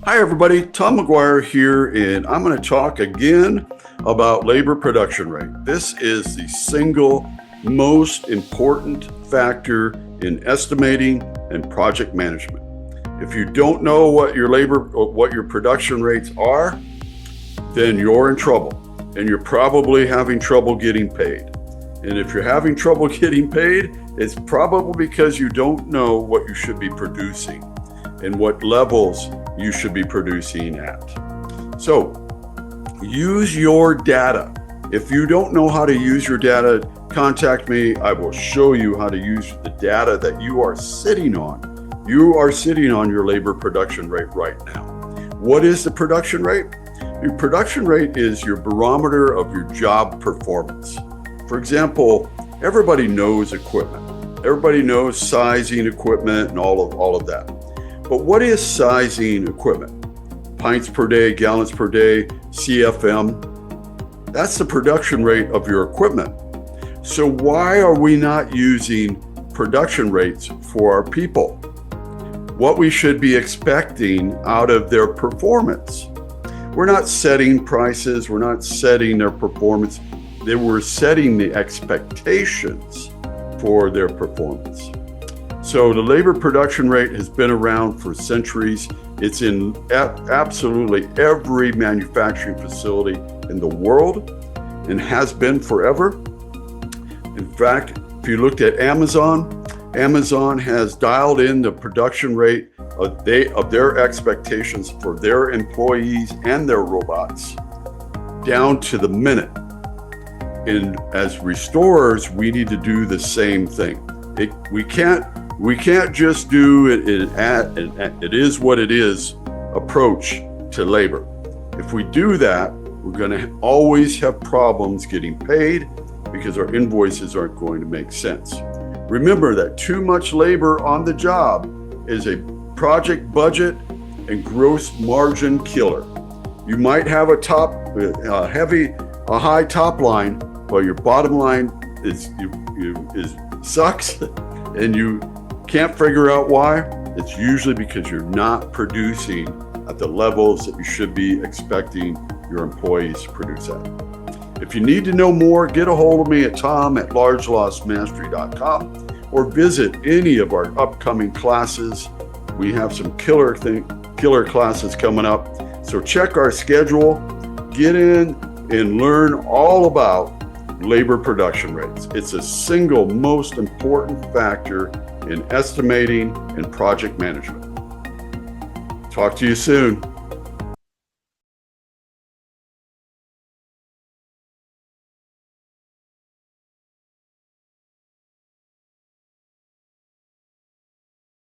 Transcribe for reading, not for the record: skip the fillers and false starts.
Hi, everybody. Tom McGUIRE here, and I'm going to talk again about labor production rate. This is the single most important factor in estimating and project management. If you don't know what your production rates are, then you're in trouble, and you're probably having trouble getting paid. And if you're having trouble getting paid, it's probably because you don't know what you should be producing and what levels you should be producing at. So use your data. If you don't know how to use your data, contact me. I will show you how to use the data that you are sitting on. You are sitting on your labor production rate right now. What is the production rate? Your production rate is your barometer of your job performance. For example, everybody knows equipment. Everybody knows sizing equipment and all of that. But what is sizing equipment? Pints per day, gallons per day, CFM. That's the production rate of your equipment. So why are we not using production rates for our people? What we should be expecting out of their performance. We're not setting prices, we're not setting their performance. We're setting the expectations for their performance. So the labor production rate has been around for centuries. It's in absolutely every manufacturing facility in the world and has been forever. In fact, if you looked at Amazon has dialed in the production rate of their expectations for their employees and their robots down to the minute. And as restorers, we need to do the same thing. We can't just do it is what it is approach to labor. If we do that, we're going to always have problems getting paid because our invoices aren't going to make sense. Remember that too much labor on the job is a project budget and gross margin killer. You might have a high top line, but your bottom line is sucks, and you can't figure out why. It's usually because you're not producing at the levels that you should be expecting your employees to produce at. If you need to know more, get a hold of me at tom@largelossmastery.com or visit any of our upcoming classes. We have some killer classes coming up. So check our schedule, get in and learn all about labor production rates. It's a single most important factor in estimating and project management. Talk to you soon.